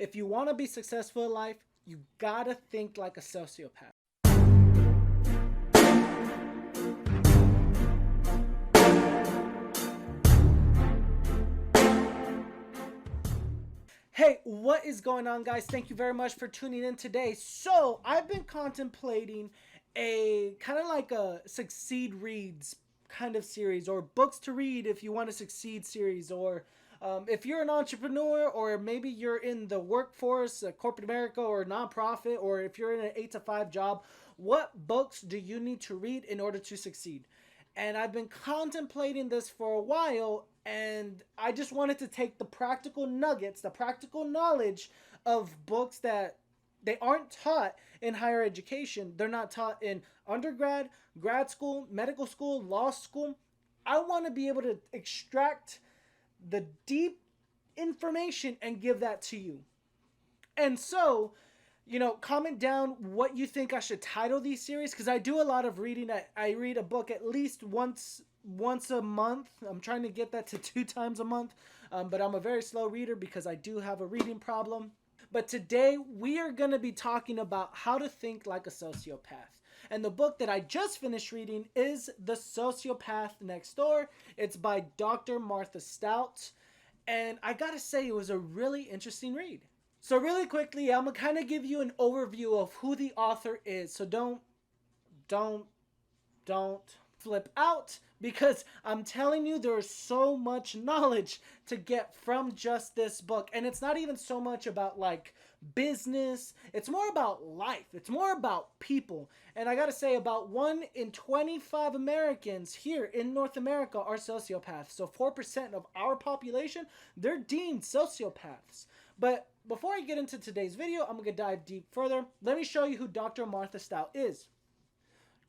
If you want to be successful in life, you gotta think like a sociopath. Hey, what is going on, guys? Thank you very much for tuning in today. So, I've been contemplating a kind of like a Succeed Reads kind of series, or books to read if you want to succeed series, or if you're an entrepreneur, or maybe you're in the workforce, corporate America, or nonprofit, or if you're in an 8 to 5 job, what books do you need to read in order to succeed? And I've been contemplating this for a while, and I just wanted to take the practical nuggets, the practical knowledge of books that they aren't taught in higher education. They're not taught in undergrad, grad school, medical school, law school. I want to be able to extract the deep information and give that to you. And so, comment down what you think I should title these series, because I do a lot of reading. I read a book at least once a month. I'm trying to get that to 2 times a month, but I'm a very slow reader because I do have a reading problem. But today we are going to be talking about how to think like a sociopath. And the book that I just finished reading is The Sociopath Next Door. It's by Dr. Martha Stout. And I gotta say, it was a really interesting read. So really quickly, I'm going to kind of give you an overview of who the author is. So don't flip out, because I'm telling you, there's so much knowledge to get from just this book. And it's not even so much about like business. It's more about life. It's more about people. And I got to say, about 1 in 25 Americans here in North America are sociopaths. So 4% of our population, they're deemed sociopaths. But before I get into today's video, I'm going to dive deep further. Let me show you who Dr. Martha Stout is.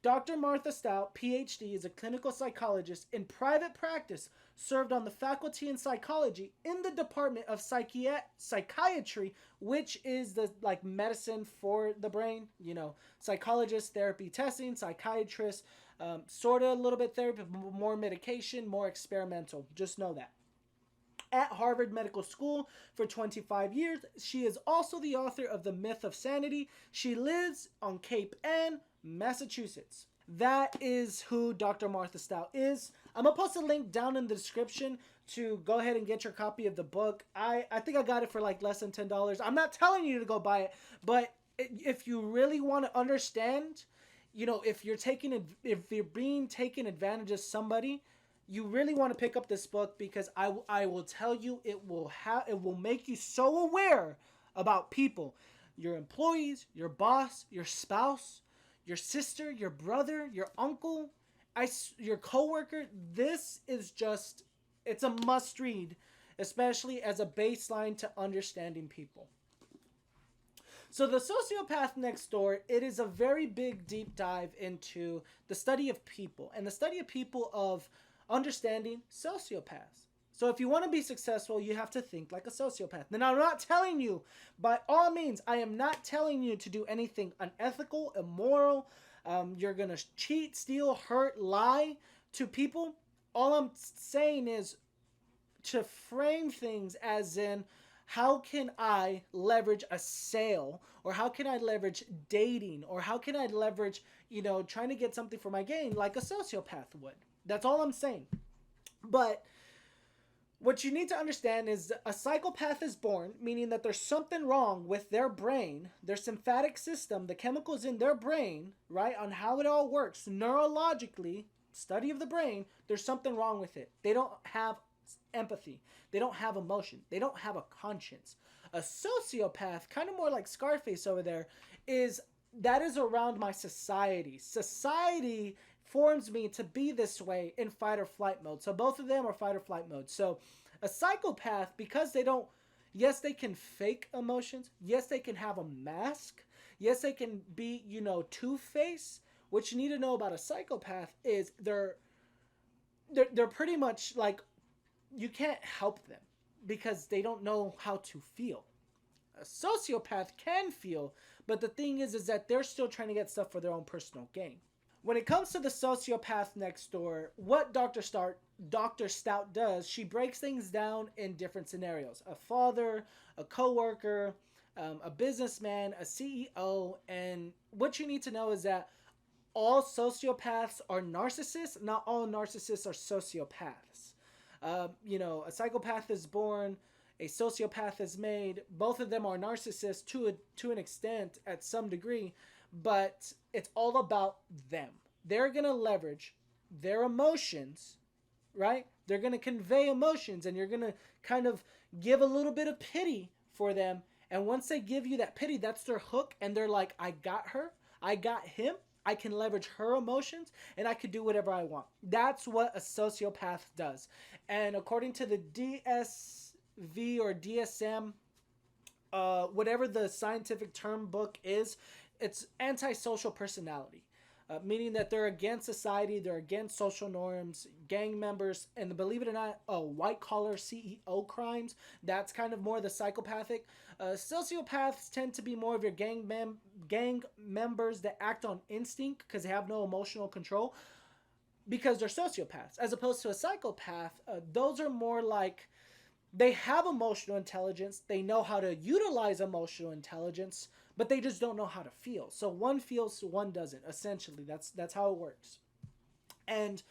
Dr. Martha Stout Phd is a clinical psychologist in private practice, served on the faculty in psychology in the Department of Psychiatry, which is the medicine for the brain. Psychologist, therapy, testing, psychiatrist, sort of a little bit therapy, more medication, more experimental. Just know that. At Harvard Medical School for 25 years. She is also the author of The Myth of Sanity. She lives on Cape Ann, Massachusetts. That is who Dr. Martha Stout is. I'm going to post a link down in the description to go ahead and get your copy of the book. I think I got it for like less than $10. I'm not telling you to go buy it, but if you really want to understand, if you're being taken advantage of somebody, you really want to pick up this book, because I will tell you, it will make you so aware about people, your employees, your boss, your spouse, your sister, your brother, your uncle, your coworker. This is it's a must read, especially as a baseline to understanding people. So The Sociopath Next Door, it is a very big deep dive into the study of people, and the study of people of understanding sociopaths. So if you want to be successful, you have to think like a sociopath. Then I'm not telling you, by all means, I am not telling you to do anything unethical, immoral. You're going to cheat, steal, hurt, lie to people. All I'm saying is to frame things as in, how can I leverage a sale? Or how can I leverage dating? Or how can I leverage, trying to get something for my gain like a sociopath would? That's all I'm saying. But what you need to understand is a psychopath is born, meaning that there's something wrong with their brain, their sympathetic system, the chemicals in their brain, right, on how it all works neurologically, study of the brain, there's something wrong with it. They don't have empathy. They don't have emotion. They don't have a conscience. A sociopath, kind of more like Scarface over there, is around my society. Society forms me to be this way in fight or flight mode. So both of them are fight or flight mode. So a psychopath, because they don't, yes, they can fake emotions. Yes, they can have a mask. Yes, they can be, two-faced. What you need to know about a psychopath is they're pretty much like, you can't help them because they don't know how to feel. A sociopath can feel, but the thing is that they're still trying to get stuff for their own personal gain. When it comes to the sociopath next door, what Dr. Stout does, she breaks things down in different scenarios: a father, a coworker, a businessman, a CEO. And what you need to know is that all sociopaths are narcissists. Not all narcissists are sociopaths. A psychopath is born, a sociopath is made. Both of them are narcissists to an extent, at some degree, but it's all about them. They're gonna leverage their emotions, right? They're gonna convey emotions, and you're gonna kind of give a little bit of pity for them. And once they give you that pity, that's their hook, and they're like, I got her, I got him, I can leverage her emotions, and I could do whatever I want. That's what a sociopath does. And according to the DSV or DSM, whatever the scientific term book is, it's antisocial personality. Meaning that they're against society, they're against social norms, gang members, and believe it or not, white collar CEO crimes. That's kind of more the psychopathic. Sociopaths tend to be more of your gang members that act on instinct because they have no emotional control because they're sociopaths. As opposed to a psychopath, those are more like they have emotional intelligence, they know how to utilize emotional intelligence, but they just don't know how to feel. So one feels, one doesn't. Essentially, that's how it works. And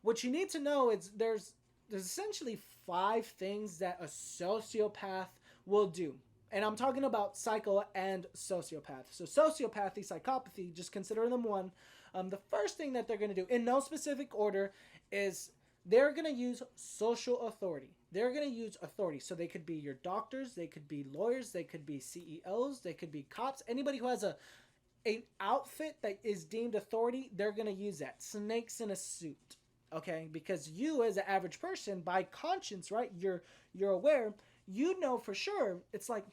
what you need to know is there's essentially 5 things that a sociopath will do. And I'm talking about psycho and sociopath. So sociopathy, psychopathy, just consider them one. The first thing that they're going to do, in no specific order, is they're going to use social authority. They're going to use authority. So they could be your doctors, they could be lawyers, they could be CEOs, they could be cops. Anybody who has an outfit that is deemed authority, they're going to use that. Snakes in a suit. Okay? Because you, as an average person, by conscience, right? You're aware. You know for sure. It's like,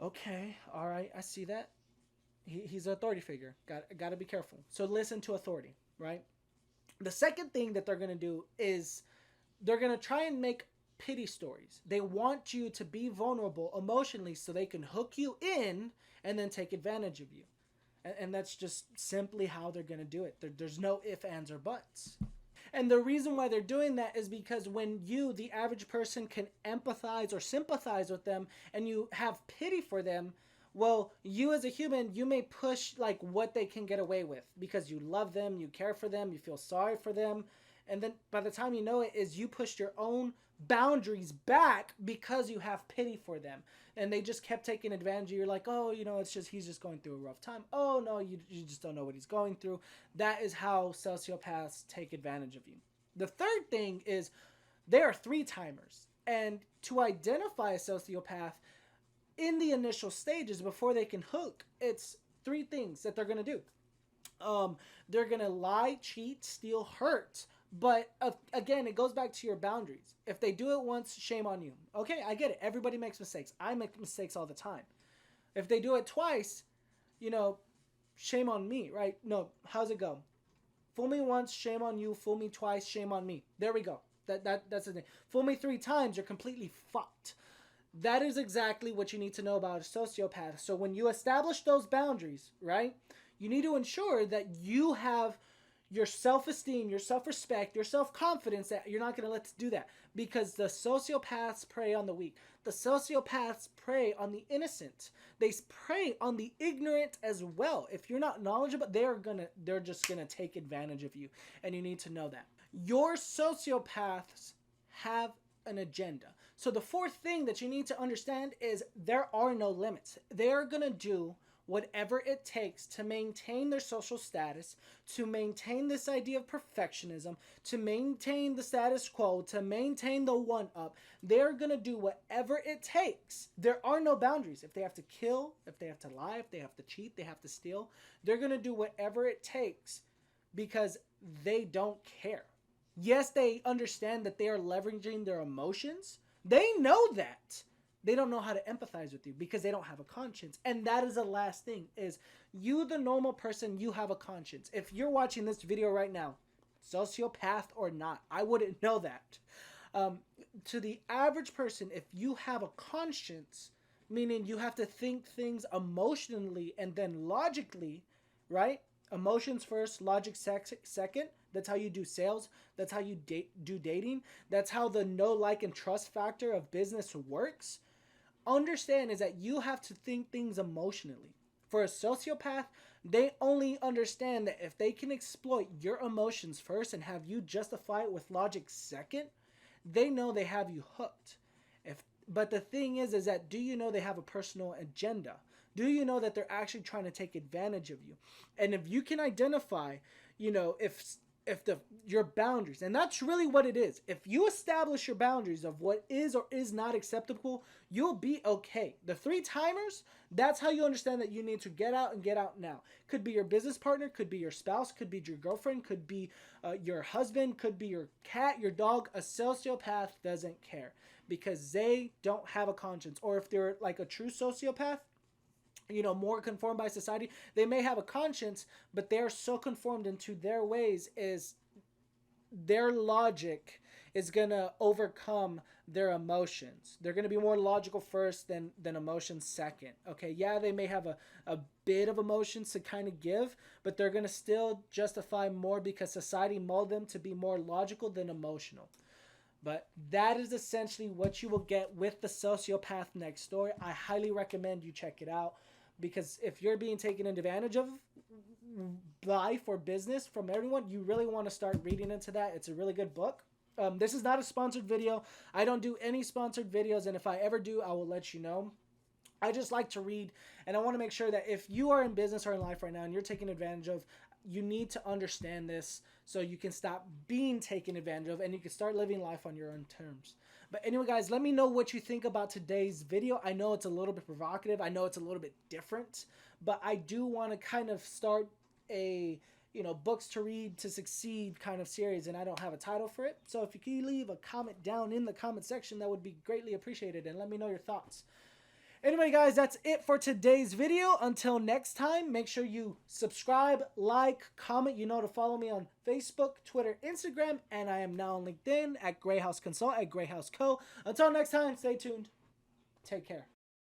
okay, all right, I see that. He's an authority figure. Got to be careful. So listen to authority, right? The second thing that they're going to do is they're going to try and make pity stories. They want you to be vulnerable emotionally so they can hook you in and then take advantage of you. And that's just simply how they're going to do it. There's no ifs, ands, or buts. And the reason why they're doing that is because when you, the average person, can empathize or sympathize with them and you have pity for them, well, you as a human, you may push like what they can get away with because you love them, you care for them, you feel sorry for them. And then by the time you know it is you pushed your own boundaries back because you have pity for them. And they just kept taking advantage of you. You're like, oh, it's just, he's just going through a rough time. Oh, no, you just don't know what he's going through. That is how sociopaths take advantage of you. The third thing is they are 3-timers. And to identify a sociopath in the initial stages before they can hook, it's 3 things that they're going to do. They're going to lie, cheat, steal, hurt. But again, it goes back to your boundaries. If they do it once, shame on you. Okay, I get it. Everybody makes mistakes. I make mistakes all the time. If they do it twice, shame on me, right? No, how's it go? Fool me once, shame on you. Fool me twice, shame on me. There we go. That's the thing. Fool me 3 times, you're completely fucked. That is exactly what you need to know about a sociopath. So when you establish those boundaries, right, you need to ensure that you have your self-esteem, your self-respect, your self-confidence that you're not going to let us do that. Because the sociopaths prey on the weak. The sociopaths prey on the innocent. They prey on the ignorant as well. If you're not knowledgeable, they're just going to take advantage of you. And you need to know that. Your sociopaths have an agenda. So the 4th thing that you need to understand is there are no limits. They're going to do whatever it takes to maintain their social status, to maintain this idea of perfectionism, to maintain the status quo, to maintain the one-up. They're going to do whatever it takes. There are no boundaries. If they have to kill, if they have to lie, if they have to cheat, they have to steal, they're going to do whatever it takes because they don't care. Yes, they understand that they are leveraging their emotions. They know that. They don't know how to empathize with you because they don't have a conscience. And that is the last thing is you, the normal person, you have a conscience. If you're watching this video right now, sociopath or not, I wouldn't know that. To the average person, if you have a conscience, meaning you have to think things emotionally and then logically, right? Emotions first, logic second. That's how you do sales. That's how you do dating. That's how the know, like, and trust factor of business works. Understand is that you have to think things emotionally. For a sociopath, they only understand that if they can exploit your emotions first and have you justify it with logic second, they know they have you hooked. But the thing is that do you know they have a personal agenda? Do you know that they're actually trying to take advantage of you? And if you can identify, if your boundaries, and that's really what it is. If you establish your boundaries of what is or is not acceptable, you'll be okay. The three timers, that's how you understand that you need to get out and get out now. Could be your business partner, could be your spouse, could be your girlfriend, could be your husband, could be your cat, your dog. A sociopath doesn't care because they don't have a conscience. Or if they're like a true sociopath, more conformed by society, they may have a conscience, but they're so conformed into their ways is their logic is going to overcome their emotions. They're going to be more logical first than emotions second. Okay, yeah, they may have a bit of emotions to kind of give, but they're going to still justify more because society molded them to be more logical than emotional. But that is essentially what you will get with the Sociopath next door. I highly recommend you check it out because if you're being taken advantage of life or business from everyone, you really want to start reading into that. It's a really good book. This is not a sponsored video. I don't do any sponsored videos, and if I ever do, I will let you know. I just like to read, and I want to make sure that if you are in business or in life right now and you're taken advantage of, you need to understand this so you can stop being taken advantage of and you can start living life on your own terms. But anyway, guys, let me know what you think about today's video. I know it's a little bit provocative. I know it's a little bit different, but I do want to kind of start a books to read to succeed kind of series, and I don't have a title for it. So if you could leave a comment down in the comment section, that would be greatly appreciated, and let me know your thoughts. Anyway, guys, that's it for today's video. Until next time, make sure you subscribe, like, comment. You know to follow me on Facebook, Twitter, Instagram, and I am now on LinkedIn at Gray House Consult, at Gray House Co. Until next time, stay tuned. Take care.